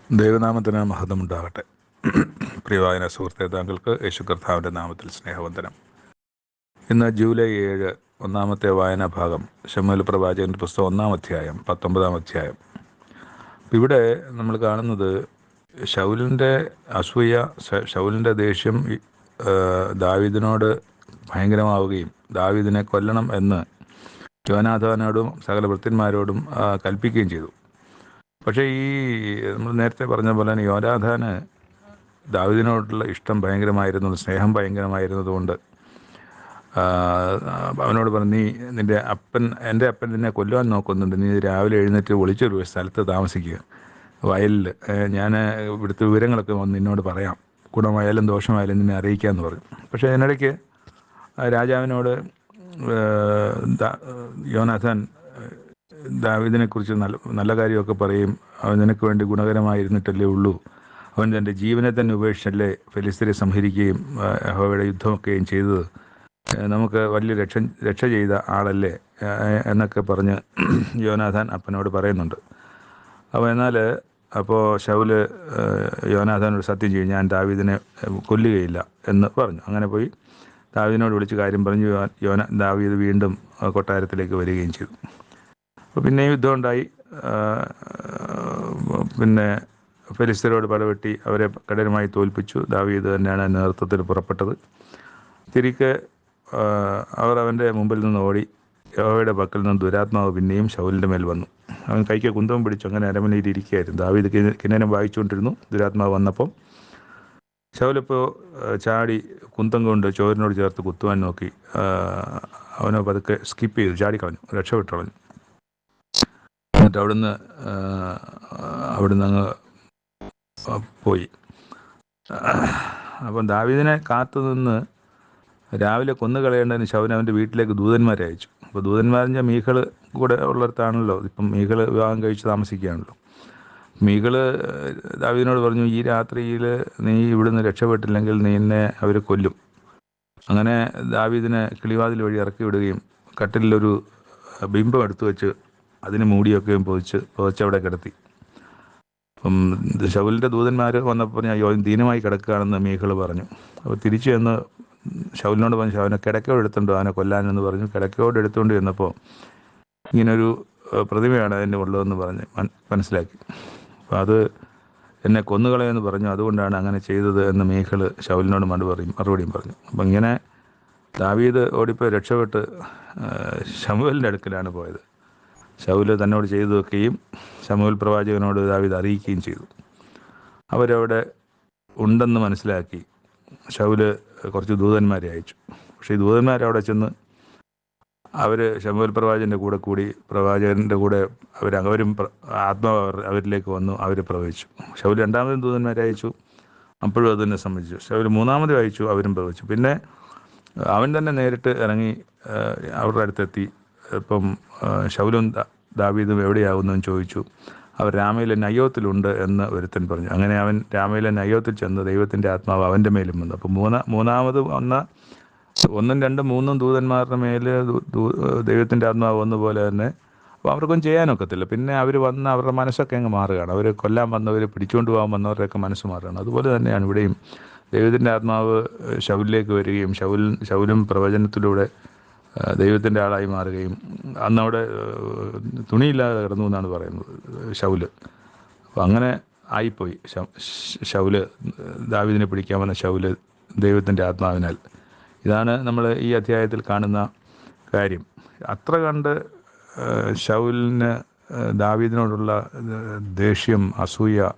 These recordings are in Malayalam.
ദൈവനാമത്തിന് മഹത്വമുണ്ടാകട്ടെ. പ്രിയവായന സുഹൃത്തെ, താങ്കൾക്ക് യേശു കർത്താവിൻ്റെ നാമത്തിൽ സ്നേഹവന്ദനം. ഇന്ന് ജൂലൈ 7 ഒന്നാമത്തെ വായനാ ഭാഗം ശമൂവേൽ പ്രവാചകൻ്റെ പുസ്തകം 1-ാം അധ്യായം 19-ാം അധ്യായം. ഇവിടെ നമ്മൾ കാണുന്നത് ശൗലിൻ്റെ അസൂയ, ശൗലിൻ്റെ ദേഷ്യം ദാവീദിനോട് ഭയങ്കരമാവുകയും ദാവീദിനെ കൊല്ലണം എന്ന് യോനാഥാനോടും സകല ഭൃത്യന്മാരോടും കൽപ്പിക്കുകയും ചെയ്തു. പക്ഷേ ഈ നമ്മൾ നേരത്തെ പറഞ്ഞ പോലെ തന്നെ യോനാഥാന് ദാവീദിനോടുള്ള ഇഷ്ടം ഭയങ്കരമായിരുന്നു, സ്നേഹം ഭയങ്കരമായിരുന്നതുകൊണ്ട് അവനോട് പറഞ്ഞു, എൻ്റെ അപ്പൻ നിന്നെ കൊല്ലുവാൻ നോക്കുന്നുണ്ട്, നീ രാവിലെ എഴുന്നേറ്റ് ഒളിച്ചൊരു സ്ഥലത്ത് താമസിക്കുക, വയലിൽ. ഞാൻ ഇവിടുത്തെ വിവരങ്ങളൊക്കെ വന്ന് നിന്നോട് പറയാം, ഗുണമായാലും ദോഷമായാലും നിന്നെ അറിയിക്കാമെന്ന് പറഞ്ഞു. പക്ഷേ അതിനിടയ്ക്ക് രാജാവിനോട് യോനാഥാൻ ദാവീദിനെക്കുറിച്ച് നല്ല കാര്യമൊക്കെ പറയും. അവൻ നിനക്ക് വേണ്ടി ഗുണകരമായിരുന്നിട്ടല്ലേ ഉള്ളൂ, അവൻ തൻ്റെ ജീവനെ തന്നെ ഉപേക്ഷിച്ചല്ലേ ഫെലിസ്ത്യരെ സംഹരിക്കുകയും യഹോവയുടെ യുദ്ധമൊക്കെയും ചെയ്തത്, നമുക്ക് വലിയ രക്ഷ ചെയ്ത ആളല്ലേ എന്നൊക്കെ പറഞ്ഞ് യോനാഥാൻ അപ്പനോട് പറയുന്നുണ്ട്. അപ്പോൾ ശൗല് യോനാഥാനോട് സത്യം ചെയ്യും, ഞാൻ ദാവീദിനെ കൊല്ലുകയില്ല എന്ന് പറഞ്ഞു. അങ്ങനെ പോയി ദാവീദിനോട് വിളിച്ച് കാര്യം പറഞ്ഞു. ദാവീദ് വീണ്ടും കൊട്ടാരത്തിലേക്ക് വരികയും ചെയ്തു. അപ്പോൾ പിന്നെയും യുദ്ധം ഉണ്ടായി. പിന്നെ ഫെലിസ്ത്യരോട് പടവെട്ടി അവരെ കഠിനമായി തോൽപ്പിച്ചു. ദാവീദ് തന്നെയാണ് നേതൃത്വത്തിൽ പുറപ്പെട്ടത്. തിരികെ അവർ അവൻ്റെ മുമ്പിൽ നിന്ന് ഓടി. യഹോവയുടെ പക്കൽ നിന്ന് ദുരാത്മാവ് പിന്നെയും ശൗലിൻ്റെ മേൽ വന്നു. അവൻ കൈക്ക് കുന്തവും പിടിച്ചു അങ്ങനെ അരമനയിൽ ഇരിക്കുകയായിരുന്നു. ദാവീദ് കിന്നരം വായിച്ചുകൊണ്ടിരുന്നു. ദുരാത്മാവ് വന്നപ്പോൾ ശൗലിപ്പോൾ ചാടി കുന്തം കൊണ്ട് ചോരനോട് ചേർത്ത് കുത്തുവാൻ നോക്കി. അവനെ പതുക്കെ സ്കിപ്പ് ചെയ്തു, ചാടിക്കളഞ്ഞു, രക്ഷപ്പെട്ടു കളഞ്ഞു. എന്നിട്ട് അവിടുന്ന് അങ്ങ് പോയി. അപ്പം ദാവീദിനെ കാത്തു നിന്ന് രാവിലെ കൊന്നുകളയേണ്ടതിന് ശൗൽ അവൻ്റെ വീട്ടിലേക്ക് ദൂതന്മാരെ അയച്ചു. അപ്പോൾ ദൂതന്മാരെന്ന് വെച്ചാൽ മീഖൾ കൂടെ ഉള്ളിടത്താണല്ലോ, ഇപ്പം മീഖൾ വിവാഹം കഴിച്ച് താമസിക്കുകയാണല്ലോ. മീഖൾ ദാവീദിനോട് പറഞ്ഞു, ഈ രാത്രിയിൽ നീ ഇവിടുന്ന് രക്ഷപ്പെട്ടില്ലെങ്കിൽ നിന്നെ അവർ കൊല്ലും. അങ്ങനെ ദാവീദിനെ കിളിവാതിൽ വഴി ഇറക്കി വിടുകയും കട്ടിലൊരു ബിംബം എടുത്തു വെച്ച് അതിന് മൂടിയൊക്കെയും പൊതിച്ചവിടെ കിടത്തി. അപ്പം ശൗലിൻ്റെ ദൂതന്മാർ വന്നപ്പോൾ ഞാൻ ദീനമായി കിടക്കുകയാണെന്ന് മീഖൾ പറഞ്ഞു. അപ്പോൾ തിരിച്ചു ചെന്ന് ശൗലിനോട് പറഞ്ഞു, അവനെ കിടക്കയോട് എടുത്തുകൊണ്ട് അവനെ കൊല്ലാനെന്ന് പറഞ്ഞു. കിടക്കയോട് എടുത്തുകൊണ്ട് ചെന്നപ്പോൾ ഇങ്ങനൊരു പ്രതിമയാണ് അതിൻ്റെ ഉള്ളതെന്ന് പറഞ്ഞ് മനസ്സിലാക്കി. അപ്പോൾ അത് എന്നെ കൊന്നുകളയെന്ന് പറഞ്ഞു, അതുകൊണ്ടാണ് അങ്ങനെ ചെയ്തത് എന്ന് മീഖൾ ശൗലിനോട് മറുപടിയും പറഞ്ഞു. അപ്പം ഇങ്ങനെ ദാവീദ് ഓടിപ്പോയി രക്ഷപ്പെട്ട് ശമൂവേലിൻ്റെ അടുക്കലാണ് പോയത്. ശൗല് തന്നോട് ചെയ്തു വെക്കുകയും ശമൂവേൽ പ്രവാചകനോട് ദാവീദ് അറിയിക്കുകയും ചെയ്തു. അവരവിടെ ഉണ്ടെന്ന് മനസ്സിലാക്കി ശൗല് കുറച്ച് ദൂതന്മാരെ അയച്ചു. പക്ഷേ ഈ ദൂതന്മാരവിടെ ചെന്ന് അവർ ശമൂവേൽ പ്രവാചകൻ്റെ പ്രവാചകൻ്റെ കൂടെ അവരും ആത്മാവ് അവരിലേക്ക് വന്നു, അവർ പ്രവചിച്ചു. ശൗല് രണ്ടാമതും ദൂതന്മാരെ അയച്ചു, അപ്പോഴും അത് തന്നെ സംബന്ധിച്ചു. ശൗല് മൂന്നാമതും അയച്ചു, അവരും പ്രവചിച്ചു. പിന്നെ അവൻ തന്നെ നേരിട്ട് ഇറങ്ങി അവരുടെ അടുത്തെത്തി. ഇപ്പം ശൗലും ദാവീദും എവിടെയാകുന്നെന്ന് ചോദിച്ചു. അവർ രാമയിലെ നയ്യോത്തിലുണ്ട് എന്ന് ഒരുത്തൻ പറഞ്ഞു. അങ്ങനെ അവൻ രാമയിലെ നയ്യോത്തിൽ ചെന്ന് ദൈവത്തിൻ്റെ ആത്മാവ് അവൻ്റെ മേലും വന്നു. അപ്പോൾ മൂന്നാമത് ഒന്നും 2, 3 ദൂതന്മാരുടെ മേൽ ദൈവത്തിൻ്റെ ആത്മാവ് വന്നപോലെ തന്നെ. അപ്പോൾ അവർക്കൊന്നും ചെയ്യാനൊക്കത്തില്ല. പിന്നെ അവർ വന്ന് അവരുടെ മനസ്സൊക്കെ അങ്ങ് മാറുകയാണ്. അവർ കൊല്ലാൻ വന്നവർ, പിടിച്ചുകൊണ്ട് പോകാൻ വന്നവരുടെയൊക്കെ മനസ്സ് മാറുകയാണ്. അതുപോലെ തന്നെയാണ് ഇവിടെയും ദൈവത്തിൻ്റെ ആത്മാവ് ശൗലിലേക്ക് വരികയും ശൗലും പ്രവചനത്തിലൂടെ ദൈവത്തിൻ്റെ ആളായി മാറുകയും അന്നവിടെ തുണിയില്ലാതെ കിടന്നു എന്നാണ് പറയുന്നത് ശൗല്. അപ്പോൾ അങ്ങനെ ആയിപ്പോയി ശൗല്. ദാവീദിനെ പിടിക്കാൻ വന്ന ശൗല് ദൈവത്തിൻ്റെ ആത്മാവിനാൽ. ഇതാണ് നമ്മൾ ഈ അധ്യായത്തിൽ കാണുന്ന കാര്യം. അത്ര കണ്ട് ശൗലിന് ദാവീദിനോടുള്ള ദേഷ്യം, അസൂയ,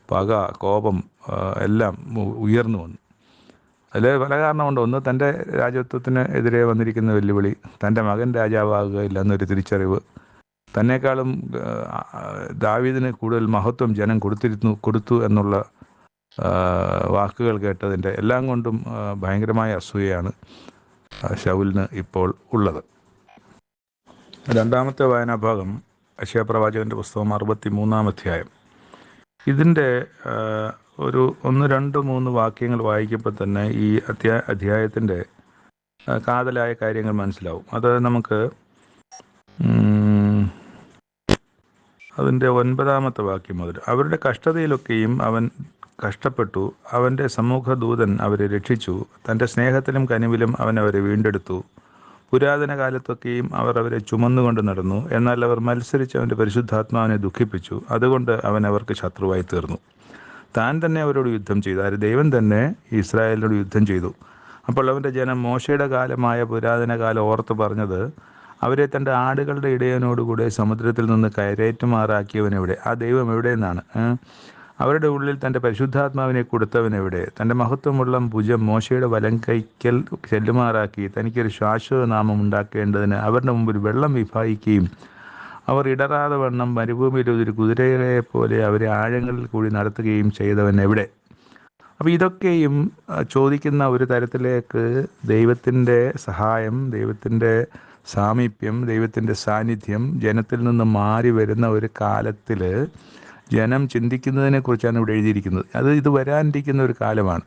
പക, കോപം എല്ലാം ഉയർന്നു വന്നു. അതിൽ പല കാരണമുണ്ട്. ഒന്ന്, തൻ്റെ രാജത്വത്തിന് എതിരെ വന്നിരിക്കുന്ന വെല്ലുവിളി, തൻ്റെ മകൻ രാജാവാകുകയില്ല എന്നൊരു തിരിച്ചറിവ്, തന്നെക്കാളും ദാവീദിന് കൂടുതൽ മഹത്വം ജനം കൊടുത്തു എന്നുള്ള വാക്കുകൾ കേട്ടതിൻ്റെ എല്ലാം കൊണ്ടും ഭയങ്കരമായ അസൂയയാണ് ശൗലിന് ഇപ്പോൾ ഉള്ളത്. രണ്ടാമത്തെ വായനാഭാഗം യെശയ്യാ പ്രവാചകൻ്റെ പുസ്തകം 63-ാം അധ്യായം. ഇതിൻ്റെ ഒരു 1, 2, 3 വാക്യങ്ങൾ വായിക്കുമ്പോൾ തന്നെ ഈ അധ്യായത്തിൻ്റെ കാതലായ കാര്യങ്ങൾ മനസ്സിലാവും. അത് നമുക്ക് അതിൻ്റെ 9-ാമത്തെ വാക്യം മുതൽ. അവരുടെ കഷ്ടതയിലൊക്കെയും അവൻ കഷ്ടപ്പെട്ടു. അവൻ്റെ സമൂഹദൂതൻ അവരെ രക്ഷിച്ചു. തൻ്റെ സ്നേഹത്തിലും കനിവിലും അവൻ അവരെ വീണ്ടെടുത്തു. പുരാതന കാലത്തൊക്കെയും അവർ അവരെ ചുമന്നുകൊണ്ട് നടന്നു. എന്നാൽ അവർ മത്സരിച്ച് അവൻ്റെ പരിശുദ്ധാത്മാവിനെ ദുഃഖിപ്പിച്ചു. അതുകൊണ്ട് അവൻ അവർക്ക് ശത്രുവായി തീർന്നു. താൻ തന്നെ അവരോട് യുദ്ധം ചെയ്തു. ആര്? ദൈവം തന്നെ ഇസ്രായേലിനോട് യുദ്ധം ചെയ്തു. അപ്പോൾ അവൻ്റെ ജനം മോശയുടെ കാലമായ പുരാതന കാലം ഓർത്ത് പറഞ്ഞത്, അവരെ തൻ്റെ ആടുകളുടെ ഇടയനോടുകൂടെ സമുദ്രത്തിൽ നിന്ന് കരേറ്റുമാറാക്കിയവൻ എവിടെ? ആ ദൈവം എവിടെ നിന്നാണ്? അവരുടെ ഉള്ളിൽ തൻ്റെ പരിശുദ്ധാത്മാവിനെ കൊടുത്തവൻ എവിടെ? തൻ്റെ മഹത്വമുള്ള ഭുജം മോശയുടെ വലം കൈക്കൽ ചെല്ലുമാറാക്കി തനിക്കൊരു ശാശ്വത നാമം ഉണ്ടാക്കേണ്ടതിന് അവരുടെ മുമ്പിൽ വെള്ളം വിഭാഗിക്കുകയും അവർ ഇടറാതെ വണ്ണം മരുഭൂമിയിൽ ഒരു കുതിരയെ പോലെ അവരെ ആഴങ്ങളിൽ കൂടി നടത്തുകയും ചെയ്തവൻ എവിടെ? അപ്പോൾ ഇതൊക്കെയും ചോദിക്കുന്ന ഒരു തരത്തിലേക്ക് ദൈവത്തിൻ്റെ സഹായം, ദൈവത്തിൻ്റെ സാമീപ്യം, ദൈവത്തിൻ്റെ സാന്നിധ്യം ജനത്തിൽ നിന്ന് മാറി വരുന്ന ഒരു കാലത്തിൽ ജനം ചിന്തിക്കുന്നതിനെക്കുറിച്ചാണ് ഇവിടെ എഴുതിയിരിക്കുന്നത്. ഇത് വരാനിരിക്കുന്ന ഒരു കാലമാണ്.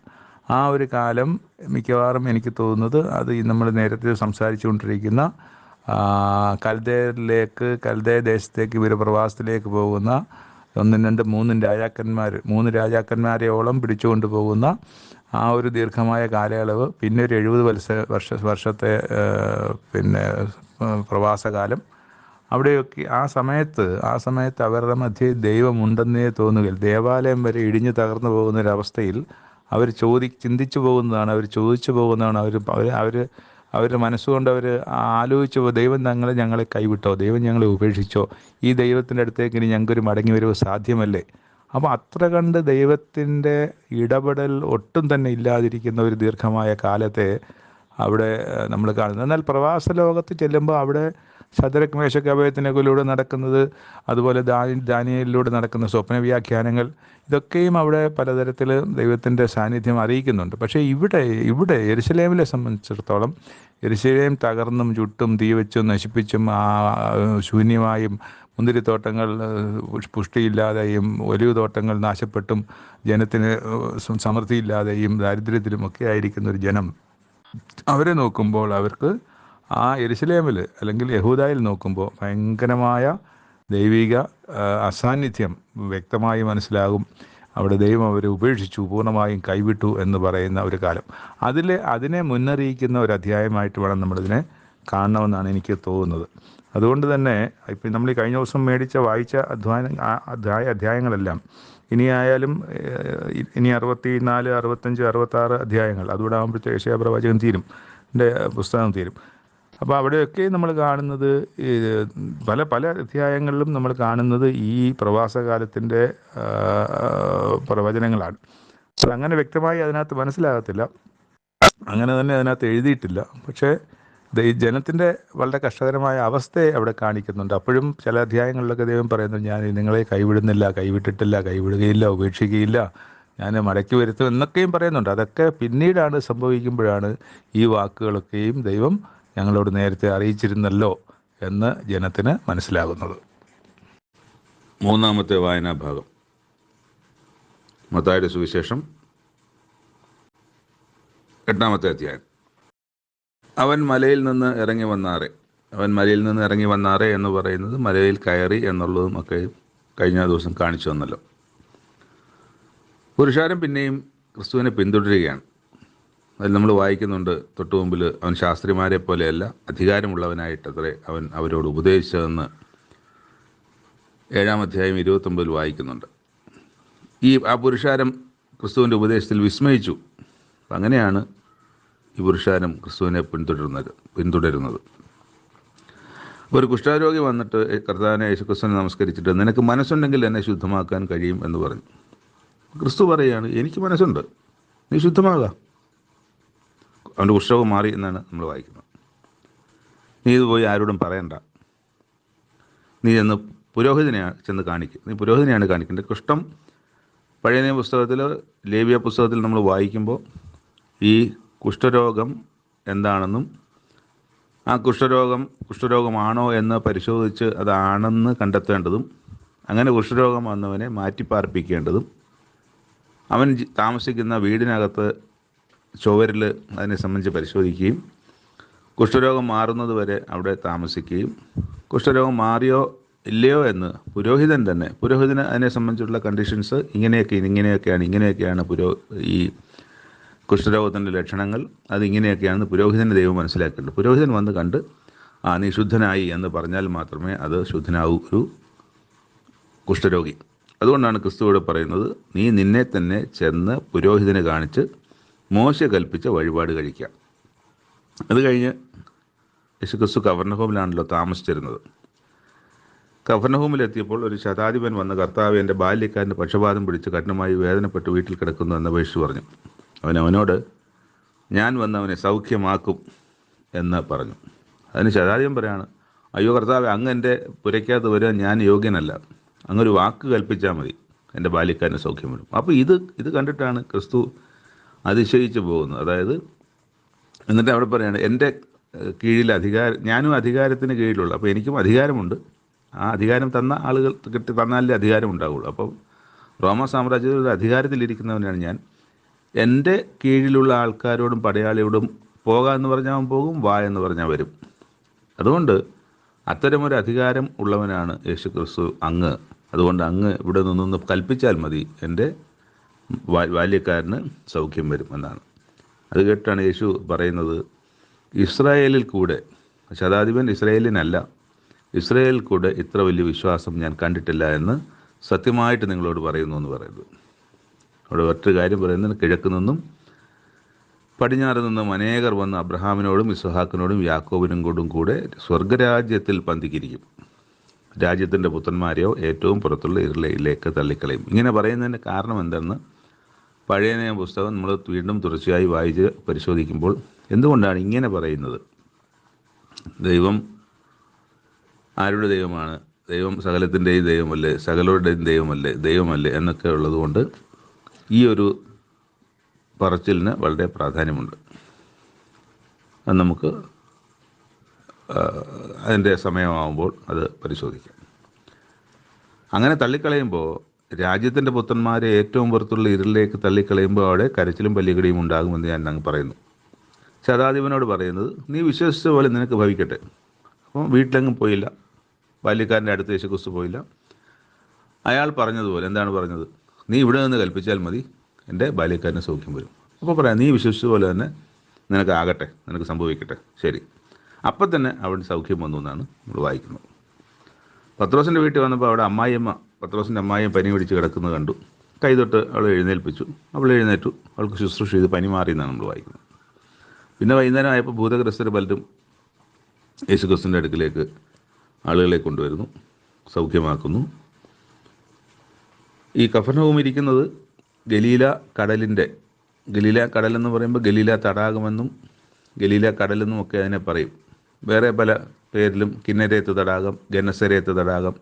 ആ ഒരു കാലം മിക്കവാറും എനിക്ക് തോന്നുന്നത് അത് നമ്മൾ നേരത്തെ സംസാരിച്ചു കൊണ്ടിരിക്കുന്ന കൽദയ ദേശത്തേക്ക് ഇവർ പ്രവാസത്തിലേക്ക് പോകുന്ന 1, 2, 3 രാജാക്കന്മാരെയോളം പിടിച്ചുകൊണ്ട് പോകുന്ന ആ ഒരു ദീർഘമായ കാലയളവ്, പിന്നെ ഒരു 70 വർഷത്തെ പ്രവാസകാലം, അവിടെയൊക്കെ ആ സമയത്ത് അവരുടെ മധ്യേ ദൈവമുണ്ടെന്നേ തോന്നുകയില്ല. ദേവാലയം വരെ ഇടിഞ്ഞു തകർന്നു പോകുന്നൊരവസ്ഥയിൽ അവർ ചിന്തിച്ചു പോകുന്നതാണ്, അവർ ചോദിച്ചു പോകുന്നതാണ്. അവരുടെ മനസ്സുകൊണ്ട് അവർ ആലോചിച്ചു, ദൈവം ഞങ്ങളെ കൈവിട്ടോ, ദൈവം ഞങ്ങളെ ഉപേക്ഷിച്ചോ, ഈ ദൈവത്തിൻ്റെ അടുത്തേക്ക് ഇനി ഞങ്ങൾക്കൊരു മടങ്ങി വരവ് സാധ്യമല്ലേ? അപ്പോൾ അത്ര കണ്ട് ദൈവത്തിൻ്റെ ഇടപെടൽ ഒട്ടും തന്നെ ഇല്ലാതിരിക്കുന്ന ഒരു ദീർഘമായ കാലത്തെ അവിടെ നമ്മൾ കാണുന്നത്. എന്നാൽ പ്രവാസ ലോകത്ത് ചെല്ലുമ്പോൾ അവിടെ ശദ്രക്, മേശക്, അബേദ്നെഗോയിലൂടെ നടക്കുന്നത്, അതുപോലെ ദാനിയേലിലൂടെ നടക്കുന്ന സ്വപ്ന വ്യാഖ്യാനങ്ങൾ, ഇതൊക്കെയും അവിടെ പലതരത്തിൽ ദൈവത്തിൻ്റെ സാന്നിധ്യം അറിയിക്കുന്നുണ്ട്. പക്ഷേ ഇവിടെ യെരുശലേമിനെ സംബന്ധിച്ചിടത്തോളം യെരുശലേം തകർന്നും ചുട്ടും തീ വെച്ചും നശിപ്പിച്ചും ശൂന്യമായും, മുന്തിരിത്തോട്ടങ്ങൾ പുഷ്ടിയില്ലാതെയും ഒലിവ് തോട്ടങ്ങൾ നാശപ്പെട്ടും ജനത്തിന് സമൃദ്ധിയില്ലാതെയും ദാരിദ്ര്യത്തിലുമൊക്കെ ആയിരിക്കുന്ന ഒരു ജനം, അവരെ നോക്കുമ്പോൾ അവർക്ക് ആ യെരുശലേമിൽ അല്ലെങ്കിൽ യഹൂദായിൽ നോക്കുമ്പോൾ ഭയങ്കരമായ ദൈവിക അസാന്നിധ്യം വ്യക്തമായി മനസ്സിലാകും. അവിടെ ദൈവം അവരെ ഉപേക്ഷിച്ചു, പൂർണ്ണമായും കൈവിട്ടു എന്ന് പറയുന്ന ഒരു കാലം. അതിനെ മുന്നറിയിക്കുന്ന ഒരു അധ്യായമായിട്ട് വേണം നമ്മളിതിനെ കാണണമെന്നാണ് എനിക്ക് തോന്നുന്നത്. അതുകൊണ്ട് തന്നെ ഇപ്പം നമ്മൾ ഈ കഴിഞ്ഞ ദിവസം വായിച്ച അധ്യായങ്ങളെല്ലാം ഇനിയായാലും ഇനി 64, 65, 66 അധ്യായങ്ങൾ, അതുകൂടെ ആകുമ്പോഴത്തേക്ക് യെശയ്യാ പ്രവാചകൻ തീരും, പുസ്തകം തീരും. അപ്പോൾ അവിടെയൊക്കെ നമ്മൾ കാണുന്നത് പല അധ്യായങ്ങളിലും നമ്മൾ കാണുന്നത് ഈ പ്രവാസകാലത്തിൻ്റെ പ്രവചനങ്ങളാണ്. അങ്ങനെ വ്യക്തമായി അതിനകത്ത് മനസ്സിലാകത്തില്ല, അങ്ങനെ തന്നെ അതിനകത്ത് എഴുതിയിട്ടില്ല. പക്ഷേ ജനത്തിൻ്റെ വളരെ കഷ്ടകരമായ അവസ്ഥയെ അവിടെ കാണിക്കുന്നുണ്ട്. അപ്പോഴും ചില അധ്യായങ്ങളിലൊക്കെ ദൈവം പറയുന്നത്, ഞാൻ നിങ്ങളെ കൈവിടുന്നില്ല, കൈവിട്ടിട്ടില്ല, കൈവിടുകയില്ല, ഉപേക്ഷിക്കുകയില്ല, ഞാൻ മടക്കി വരുത്തും എന്നൊക്കെയും പറയുന്നുണ്ട്. അതൊക്കെ പിന്നീടാണ് സംഭവിക്കുമ്പോഴാണ് ഈ വാക്കുകളൊക്കെയും ദൈവം ഞങ്ങളോട് നേരത്തെ അറിയിച്ചിരുന്നല്ലോ എന്ന് ജനത്തിന് മനസ്സിലാകുന്നത്. 3-ാമത്തെ വായനാഭാഗം, മത്തായിയുടെ സുവിശേഷം 8-ാമത്തെ അധ്യായം. അവൻ മലയിൽ നിന്ന് ഇറങ്ങി വന്നാറെ എന്ന് പറയുന്നത് മലയിൽ കയറി എന്നുള്ളതും ഒക്കെ കഴിഞ്ഞ ദിവസം കാണിച്ചു തന്നല്ലോ. പുരുഷാരം പിന്നെയും ക്രിസ്തുവിനെ പിന്തുടരുകയാണ്. അതിൽ നമ്മൾ വായിക്കുന്നുണ്ട്, തൊട്ടു മുമ്പിൽ അവൻ ശാസ്ത്രിമാരെ പോലെയല്ല, അധികാരമുള്ളവനായിട്ടത്രേ അവൻ അവരോട് ഉപദേശിച്ചതെന്ന് 7-ാം അധ്യായം 29 വായിക്കുന്നുണ്ട്. ആ പുരുഷാരം ക്രിസ്തുവിൻ്റെ ഉപദേശത്തിൽ വിസ്മയിച്ചു. അങ്ങനെയാണ് ഈ പുരുഷാരം ക്രിസ്തുവിനെ പിന്തുടരുന്നത്. ഒരു കുഷ്ഠരോഗി വന്നിട്ട് കർത്താവിനെ യേശുക്രിസ്തുവിനെ നമസ്കരിച്ചിട്ട്, നിനക്ക് മനസ്സുണ്ടെങ്കിൽ എന്നെ ശുദ്ധമാക്കാൻ കഴിയും എന്ന് പറഞ്ഞു. ക്രിസ്തു പറയുകയാണ്, എനിക്ക് മനസ്സുണ്ട്, നീ ശുദ്ധമാകാം. അവൻ്റെ കുഷ്ഠരോഗം മാറി എന്നാണ് നമ്മൾ വായിക്കുന്നത്. നീ ഇത് പോയി ആരോടും പറയണ്ട, നീ ചെന്ന് കാണിക്കും, നീ പുരോഹിതനെയാണ് കാണിക്കേണ്ടത്. കുഷ്ഠം പഴയ നിയമ പുസ്തകത്തിൽ, ലേവ്യ പുസ്തകത്തിൽ നമ്മൾ വായിക്കുമ്പോൾ ഈ കുഷ്ഠരോഗം എന്താണെന്നും ആ കുഷ്ഠരോഗമാണോ എന്ന് പരിശോധിച്ച് അതാണെന്ന് കണ്ടെത്തേണ്ടതും, അങ്ങനെ കുഷ്ഠരോഗം വന്നവനെ മാറ്റിപ്പാർപ്പിക്കേണ്ടതും, അവൻ താമസിക്കുന്ന വീടിനകത്ത് ചുവരിൽ അതിനെ സംബന്ധിച്ച് പരിശോധിക്കുകയും കുഷ്ഠരോഗം മാറുന്നത് വരെ അവിടെ താമസിക്കുകയും കുഷ്ഠരോഗം മാറിയോ ഇല്ലയോ എന്ന് പുരോഹിതന് അതിനെ സംബന്ധിച്ചുള്ള കണ്ടീഷൻസ് ഇങ്ങനെയൊക്കെയാണ് ഈ കുഷ്ഠരോഗത്തിൻ്റെ ലക്ഷണങ്ങൾ അതിങ്ങനെയൊക്കെയാണെന്ന് പുരോഹിതന് ദൈവം മനസ്സിലാക്കിയിട്ടുണ്ട്. പുരോഹിതൻ വന്ന് കണ്ട് നീ ശുദ്ധനായി എന്ന് പറഞ്ഞാൽ മാത്രമേ അത് ശുദ്ധനാവൂ ഒരു കുഷ്ഠരോഗി. അതുകൊണ്ടാണ് ക്രിസ്തുവോട് പറയുന്നത്, നീ നിന്നെ തന്നെ ചെന്ന് പുരോഹിതനെ കാണിച്ച് മോശെ കൽപ്പിച്ച വഴിപാട് കഴിക്കുക. അത് കഴിഞ്ഞ് യേശുക്രിസ്തു കഫർന്നഹൂമിലാണല്ലോ താമസിച്ചിരുന്നത്. കഫർന്നഹൂമിലെത്തിയപ്പോൾ ഒരു ശതാധിപൻ വന്ന്, കർത്താവേ, എൻ്റെ ബാല്യക്കാരന് പക്ഷപാതം പിടിച്ച് കഠിനമായി വേദനപ്പെട്ട് വീട്ടിൽ കിടക്കുന്നു എന്ന് അപേക്ഷിച്ച് പറഞ്ഞു. അവനോട് ഞാൻ വന്ന് അവനെ സൗഖ്യമാക്കും എന്ന് പറഞ്ഞു. അതിന് ശതാധിപൻ പറയാണ്, അയ്യോ കർത്താവേ, അങ്ങ് എൻ്റെ പുരയ്ക്കകത്ത് വരാൻ ഞാൻ യോഗ്യനല്ല, അങ്ങൊരു വാക്ക് കൽപ്പിച്ചാൽ മതി, എൻ്റെ ബാല്യക്കാരന് സൗഖ്യം വരും. അപ്പോൾ ഇത് കണ്ടിട്ടാണ് ക്രിസ്തു അതിശയിച്ചു പോകുന്നത്. അതായത് എന്നിട്ട് അവിടെ പറയാണ്, എൻ്റെ കീഴിൽ ഞാനും അധികാരത്തിന് കീഴിലുള്ള, അപ്പോൾ എനിക്കും അധികാരമുണ്ട്. ആ അധികാരം തന്ന ആളുകൾ തന്നാലേ അധികാരം ഉണ്ടാവുള്ളൂ. അപ്പം റോമ സാമ്രാജ്യത്തിലുള്ള അധികാരത്തിലിരിക്കുന്നവനാണ് ഞാൻ. എൻ്റെ കീഴിലുള്ള ആൾക്കാരോടും പടയാളിയോടും പോകാമെന്ന് പറഞ്ഞാൽ അവൻ പോകും, വാ എന്ന് പറഞ്ഞാൽ വരും. അതുകൊണ്ട് അത്തരമൊരു അധികാരം ഉള്ളവനാണ് യേശു ക്രിസ്തു അങ്ങ്. അതുകൊണ്ട് അങ്ങ് ഇവിടെ നിന്നൊന്ന് കൽപ്പിച്ചാൽ മതി, എൻ്റെ ബാല്യക്കാരന് സൗഖ്യം വരും എന്നാണ്. അത് കേട്ടാണ് യേശു പറയുന്നത്, ഇസ്രായേലിൽ കൂടെ, ശതാധിപൻ ഇസ്രായേലിനല്ല, ഇസ്രായേലിൽ കൂടെ ഇത്ര വലിയ വിശ്വാസം ഞാൻ കണ്ടിട്ടില്ല എന്ന് സത്യമായിട്ട് നിങ്ങളോട് പറയുന്നു എന്ന് പറയുന്നത്. അവിടെ ഒറ്റ കാര്യം പറയുന്നത്, കിഴക്ക് നിന്നും പടിഞ്ഞാറ് നിന്നും അനേകർ വന്ന് അബ്രഹാമിനോടും ഇസ്ഹാക്കിനോടും യാക്കോബിനും കൂടെ സ്വർഗരാജ്യത്തിൽ പന്തിക്കിരിക്കും. രാജ്യത്തിൻ്റെ പുത്രന്മാരെയോ ഏറ്റവും പുറത്തുള്ള ഇരുളയിലേക്ക് തള്ളിക്കളയും. ഇങ്ങനെ പറയുന്നതിൻ്റെ കാരണം എന്താണെന്ന് പഴയ നിയമ പുസ്തകം നമ്മൾ വീണ്ടും തുടർച്ചയായി വായിച്ച് പരിശോധിക്കുമ്പോൾ എന്തുകൊണ്ടാണ് ഇങ്ങനെ പറയുന്നത്? ദൈവം ആരുടെ ദൈവമാണ്? ദൈവം സകലത്തിൻ്റെയും ദൈവമല്ലേ, സകലരുടെയും ദൈവമല്ലേ എന്നൊക്കെ ഉള്ളതുകൊണ്ട് ഈ ഒരു പറച്ചിലിന് വളരെ പ്രാധാന്യമുണ്ട്. അത് നമുക്ക് അതിൻ്റെ സമയമാകുമ്പോൾ അത് പരിശോധിക്കാം. അങ്ങനെ തള്ളിക്കളയുമ്പോൾ, രാജ്യത്തിൻ്റെ പുത്രന്മാരെ ഏറ്റവും പുറത്തുള്ള ഇരുളിലേക്ക് തള്ളിക്കളയുമ്പോൾ അവിടെ കരച്ചിലും പല്ലികടിയും ഉണ്ടാകുമെന്ന് ഞാൻ അങ്ങ് പറയുന്നു. ശതാധിപനോട് പറയുന്നത്, നീ വിശ്വസിച്ച പോലെ നിനക്ക് ഭവിക്കട്ടെ. അപ്പം വീട്ടിലെങ്ങും പോയില്ല, ബാല്യക്കാരൻ്റെ അടുത്ത് യേശുക്രിസ്തു പോയില്ല. അയാൾ പറഞ്ഞതുപോലെ, എന്താണ് പറഞ്ഞത്? നീ ഇവിടെ നിന്ന് കൽപ്പിച്ചാൽ മതി, എൻ്റെ ബാല്യക്കാരന് സൗഖ്യം വരും. അപ്പോൾ പറയാം, നീ വിശ്വസിച്ച പോലെ തന്നെ നിനക്ക് സംഭവിക്കട്ടെ. ശരി. അപ്പം തന്നെ അവിടെ സൗഖ്യം വന്നു എന്നാണ് നമ്മൾ വായിക്കുന്നത്. പത്രോസിൻ്റെ വീട്ടിൽ വന്നപ്പോൾ അവിടെ പത്രോസിൻ്റെ അമ്മായിയമ്മ പനി പിടിച്ച് കിടക്കുന്നത് കണ്ടു. കൈതൊട്ട് അവളെ എഴുന്നേൽപ്പിച്ചു. അവൾ എഴുന്നേറ്റു. അവൾക്ക് ശുശ്രൂഷ ചെയ്ത് പനി മാറി എന്നാണ് നമ്മൾ വായിക്കുന്നത്. പിന്നെ വൈകുന്നേരം ആയപ്പോൾ ഭൂതഗ്രസ്തർ പലരും യേശുക്രിസ്തുവിൻ്റെ അടുക്കിലേക്ക് ആളുകളെ കൊണ്ടുവരുന്നു, സൗഖ്യമാക്കുന്നു. ഈ കഫർന്നഹൂം ഇരിക്കുന്നത് ഗലീല കടലെന്ന് പറയുമ്പോൾ ഗലീല തടാകമെന്നും ഗലീല കടലെന്നും ഒക്കെ അതിനെ പറയും. വേറെ പല പേരിലും കിന്നരേത്ത് തടാകം, ഗനസരേത്ത് തടാകം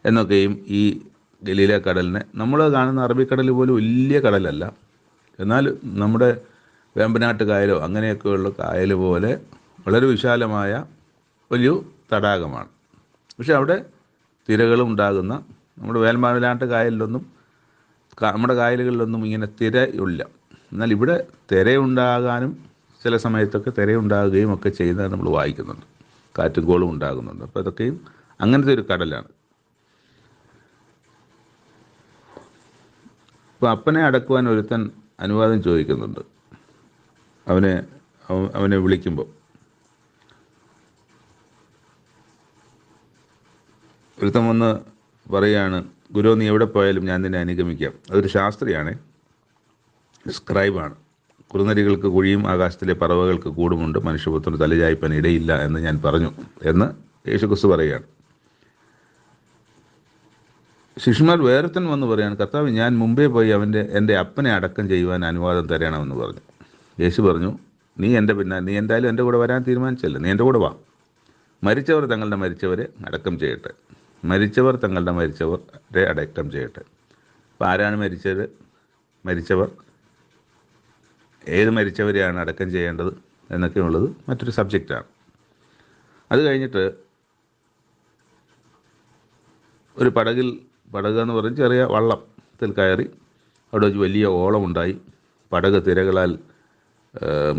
എന്നൊക്കെയും ഈ ഗലീല കടലിനെ, നമ്മൾ കാണുന്ന അറബിക്കടൽ പോലും വലിയ കടലല്ല, എന്നാൽ നമ്മുടെ വേമ്പനാട്ട് കായലോ അങ്ങനെയൊക്കെയുള്ള കായൽ പോലെ വളരെ വിശാലമായ വലിയ തടാകമാണ്. പക്ഷെ അവിടെ തിരകളും ഉണ്ടാകുന്ന, നമ്മുടെ വേമ്പനാട്ട് കായലിലൊന്നും, നമ്മുടെ കായലുകളിലൊന്നും ഇങ്ങനെ തിരയില്ല. എന്നാൽ ഇവിടെ തിരയുണ്ടാകാനും ചില സമയത്തൊക്കെ തിരയുണ്ടാകുകയും ഒക്കെ ചെയ്യുന്നത് നമ്മൾ വായിക്കുന്നുണ്ട്. കാറ്റും കോളും ഉണ്ടാകുന്നുണ്ട്. അപ്പോൾ അതൊക്കെയും അങ്ങനത്തെ ഒരു കടലാണ്. അപ്പോൾ അപ്പനെ അടക്കുവാൻ ഒരുത്തൻ അനുവാദം ചോദിക്കുന്നുണ്ട്. അവനെ വിളിക്കുമ്പോൾ ഒരുത്തൻ വന്ന് പറയുകയാണ്, ഗുരു, നീ എവിടെ പോയാലും ഞാൻ നിന്നെ അനുഗമിക്കാം. അതൊരു ശാസ്ത്രിയാണ്, സ്ക്രൈബാണ്. കുറുനരികൾക്ക് കുഴിയും ആകാശത്തിലെ പറവകൾക്ക് കൂടുമുണ്ട്, മനുഷ്യപുത്രന് തലചായ്പാൻ ഇടയില്ല എന്ന് ഞാൻ പറഞ്ഞു എന്ന് യേശുക്രിസ്തു പറയുകയാണ്. ശിഷ്യന്മാർ വേറെത്തൻ വന്ന് പറയാണ്, കർത്താവ്, ഞാൻ മുമ്പേ പോയി എൻ്റെ അപ്പനെ അടക്കം ചെയ്യുവാൻ അനുവാദം തരണമെന്ന് പറഞ്ഞു. യേശു പറഞ്ഞു, നീ എന്തായാലും എൻ്റെ കൂടെ വരാൻ തീരുമാനിച്ചല്ലേ, നീ എൻ്റെ കൂടെ വാ. മരിച്ചവർ തങ്ങളുടെ മരിച്ചവരെ അടക്കം ചെയ്യട്ടെ. മരിച്ചവരെ അടക്കം ചെയ്യട്ടെ. അപ്പോൾ ആരാണ് മരിച്ചവർ? ഏത് മരിച്ചവരെയാണ് അടക്കം ചെയ്യേണ്ടത് എന്നൊക്കെയുള്ളത് മറ്റൊരു സബ്ജക്റ്റാണ്. അത് കഴിഞ്ഞിട്ട് ഒരു പടക് എന്ന് പറഞ്ഞ് ചെറിയ വള്ളത്തിൽ കയറി അവിടെ വെച്ച് വലിയ ഓളമുണ്ടായി. പടക് തിരകളാൽ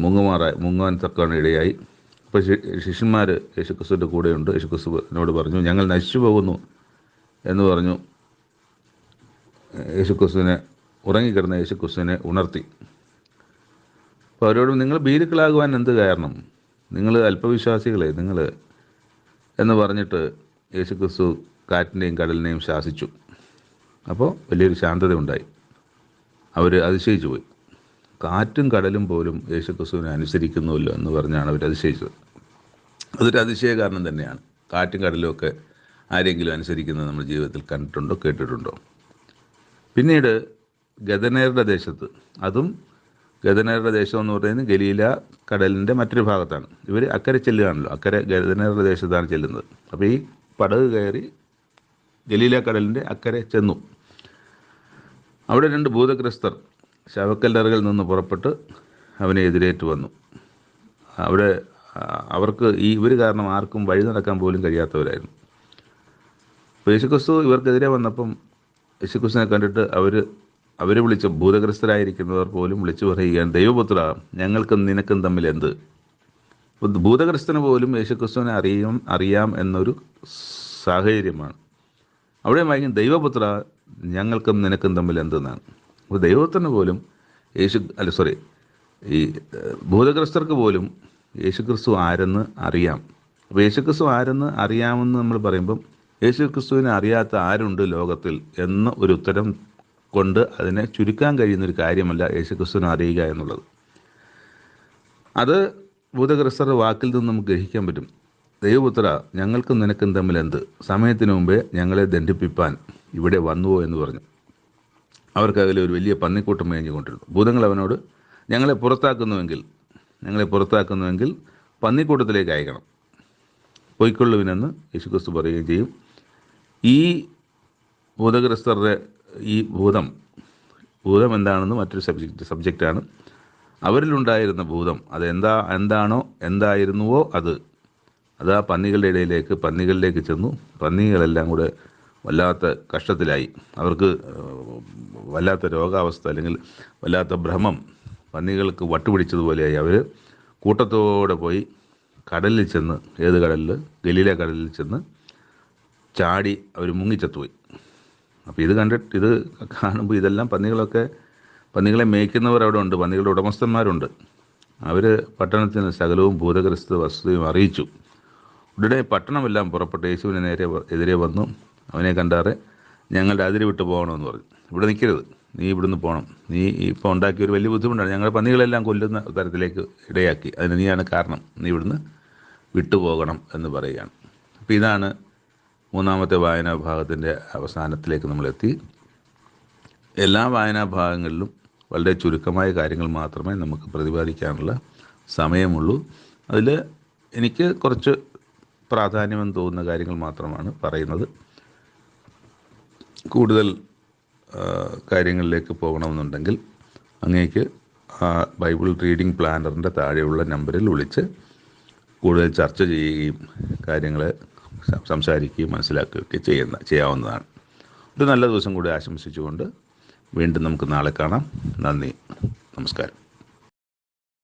മുങ്ങുവാൻ തക്കവണ്ണം ഇടയായി. അപ്പോൾ ശിഷ്യന്മാർ യേശുക്രിസ്തുവിൻ്റെ കൂടെയുണ്ട്. യേശുക്രിസ്തുവിനോട് പറഞ്ഞു, ഞങ്ങൾ നശിച്ചു പോകുന്നു എന്ന് പറഞ്ഞു. യേശുക്രിസ്തുവിനെ, ഉറങ്ങിക്കിടന്ന യേശുക്രിസ്തുവിനെ ഉണർത്തി. അപ്പോൾ അവരോട്, നിങ്ങൾ ഭീരുക്കളാകുവാൻ എന്ത് കാരണം, നിങ്ങൾ അല്പവിശ്വാസികളെ നിങ്ങൾ എന്ന് പറഞ്ഞിട്ട് യേശുക്രിസ്തു കാറ്റിനെയും കടലിനെയും ശാസിച്ചു. അപ്പോൾ വലിയൊരു ശാന്തത ഉണ്ടായി. അവർ അതിശയിച്ചു പോയി. കാറ്റും കടലും പോലും യേശുക്രിസ്തുവിനെ അനുസരിക്കുന്നുവല്ലോ എന്ന് പറഞ്ഞാണ് അവർ അതിശയിച്ചത്. അതൊരു അതിശയ കാരണം തന്നെയാണ്. കാറ്റും കടലും ഒക്കെ ആരെങ്കിലും അനുസരിക്കുന്നത് നമ്മൾ ജീവിതത്തിൽ കണ്ടിട്ടുണ്ടോ, കേട്ടിട്ടുണ്ടോ? പിന്നീട് ഗദനേരുടെ ദേശത്ത്, അതും ഗദനേരുടെ ദേശം എന്ന് പറയുന്നത് ഗലീല കടലിൻ്റെ മറ്റൊരു ഭാഗത്താണ്. ഇവർ അക്കരെ ചെല്ലുകയാണല്ലോ, അക്കരെ ഗദനേരുടെ ദേശത്താണ് ചെല്ലുന്നത്. അപ്പോൾ ഈ പടക് കയറി ഗലീല കടലിൻ്റെ അക്കരെ ചെന്നു. അവിടെ 2 ഭൂതഗ്രസ്തർ ശവക്കല്ലറകളിൽ നിന്ന് പുറപ്പെട്ട് അവനെ എതിരേറ്റ് വന്നു. അവിടെ അവർക്ക് ഇവർ കാരണം ആർക്കും വഴി നടക്കാൻ പോലും കഴിയാത്തവരായിരുന്നു. അപ്പോൾ യേശുക്രിസ്തു ഇവർക്കെതിരെ വന്നപ്പം യേശുക്രിസ്തുവിനെ കണ്ടിട്ട് അവർ വിളിച്ച ഭൂതഗ്രസ്തരായിരിക്കുന്നവർ പോലും വിളിച്ചു പറയുകയാണ്, ദൈവപുത്ര, ഞങ്ങൾക്കും നിനക്കും തമ്മിൽ എന്ത്? ഭൂതഗ്രസ്തന് പോലും യേശുക്രിസ്തുവിനെ അറിയാം എന്നൊരു സാഹചര്യമാണ്. അവിടെ വായിക്കും, ദൈവപുത്ര, ഞങ്ങൾക്കും നിനക്കും തമ്മിൽ എന്തെന്നാണ്. അപ്പോൾ ദൈവപുത്രന് പോലും ഈ ഭൂതഗ്രസ്തർക്ക് പോലും യേശുക്രിസ്തു ആരെന്ന് അറിയാം. അപ്പോൾ യേശുക്രിസ്തു ആരെന്ന് അറിയാമെന്ന് നമ്മൾ പറയുമ്പം യേശുക്രിസ്തുവിനെ അറിയാത്ത ആരുണ്ട് ലോകത്തിൽ എന്ന ഒരു ഉത്തരം കൊണ്ട് അതിനെ ചുരുക്കാൻ കഴിയുന്നൊരു കാര്യമല്ല യേശുക്രിസ്തുവിനെ അറിയുക എന്നുള്ളത്. അത് ഭൂതഗ്രസ്തരുടെ വാക്കിൽ നിന്ന് നമുക്ക് ഗ്രഹിക്കാൻ പറ്റും. ദൈവപുത്ര, ഞങ്ങൾക്കും നിനക്കും തമ്മിൽ എന്ത്? സമയത്തിന് മുമ്പേ ഞങ്ങളെ ദണ്ഡിപ്പിപ്പാൻ ഇവിടെ വന്നുവോ എന്ന് പറഞ്ഞു. അവർക്കതിൽ ഒരു വലിയ പന്നിക്കൂട്ടം മേഞ്ഞുകൊണ്ടിരുന്നു. ഭൂതങ്ങൾ അവനോട്, ഞങ്ങളെ പുറത്താക്കുന്നുവെങ്കിൽ പന്നിക്കൂട്ടത്തിലേക്ക് അയക്കണം, പൊയ്ക്കൊള്ളുവിനെന്ന് യേശുക്രിസ്തു പറയുകയും ചെയ്യും. ഈ ഭൂതഗ്രസ്തരുടെ ഈ ഭൂതം എന്താണെന്ന് മറ്റൊരു സബ്ജക്റ്റാണ്. അവരിലുണ്ടായിരുന്ന ഭൂതം എന്തായിരുന്നുവോ അത് ആ പന്നികളിലേക്ക് ചെന്നു. പന്നികളെല്ലാം കൂടെ വല്ലാത്ത കഷ്ടത്തിലായി. അവർക്ക് വല്ലാത്ത രോഗാവസ്ഥ, അല്ലെങ്കിൽ വല്ലാത്ത ഭ്രമം, പന്നികൾക്ക് വട്ടുപിടിച്ചതുപോലെയായി. അവർ കൂട്ടത്തോടെ പോയി കടലിൽ ചെന്ന്, ഏത് കടലിൽ? ഗലീല കടലിൽ ചെന്ന് ചാടി അവർ മുങ്ങിച്ചത്തുപോയി. അപ്പോൾ ഇത് കാണുമ്പോൾ ഇതെല്ലാം പന്നികളെ മേയ്ക്കുന്നവർ അവിടെ ഉണ്ട്, പന്നികളുടെ ഉടമസ്ഥന്മാരുണ്ട്. അവർ പട്ടണത്തിന് സകലവും ഭൂതഗ്രസ്ത വസ്തുതയും അറിയിച്ചു. ഉടനെ പട്ടണമെല്ലാം പുറപ്പെട്ട് യേശുവിന് എതിരെ വന്നു. അവനെ കണ്ടാറെ, ഞങ്ങളുടെ അതിര് വിട്ട് പോകണമെന്ന് പറഞ്ഞു. ഇവിടെ നിൽക്കരുത്, നീ ഇവിടുന്ന് പോകണം, നീ ഇപ്പോൾ ഉണ്ടാക്കിയ ഒരു വലിയ ബുദ്ധിമുട്ടാണ്, ഞങ്ങളുടെ പന്നികളെല്ലാം കൊല്ലുന്ന തരത്തിലേക്ക് ഇടയാക്കി, അതിന് നീയാണ് കാരണം, നീ ഇവിടുന്ന് വിട്ടുപോകണം എന്ന് പറയുകയാണ്. അപ്പോൾ ഇതാണ് 3-ാമത്തെ വായനാഭാഗത്തിൻ്റെ അവസാനത്തിലേക്ക് നമ്മളെത്തി. എല്ലാ വായനാഭാഗങ്ങളിലും വളരെ ചുരുക്കമായ കാര്യങ്ങൾ മാത്രമേ നമുക്ക് പ്രതിപാദിക്കാനുള്ള സമയമുള്ളൂ. അതിൽ എനിക്ക് കുറച്ച് പ്രാധാന്യമെന്ന് തോന്നുന്ന കാര്യങ്ങൾ മാത്രമാണ് പറയുന്നത്. കൂടുതൽ കാര്യങ്ങളിലേക്ക് പോകണമെന്നുണ്ടെങ്കിൽ അങ്ങേക്ക് ബൈബിൾ റീഡിംഗ് പ്ലാനറിൻ്റെ താഴെയുള്ള നമ്പറിൽ വിളിച്ച് കൂടുതൽ ചർച്ച ചെയ്യുകയും കാര്യങ്ങളെ സംസാരിക്കുകയും മനസ്സിലാക്കുകയൊക്കെ ചെയ്യാവുന്നതാണ്. ഒരു നല്ല ദിവസം കൂടി ആശംസിച്ചുകൊണ്ട് വീണ്ടും നമുക്ക് നാളെ കാണാം. നന്ദി, നമസ്കാരം.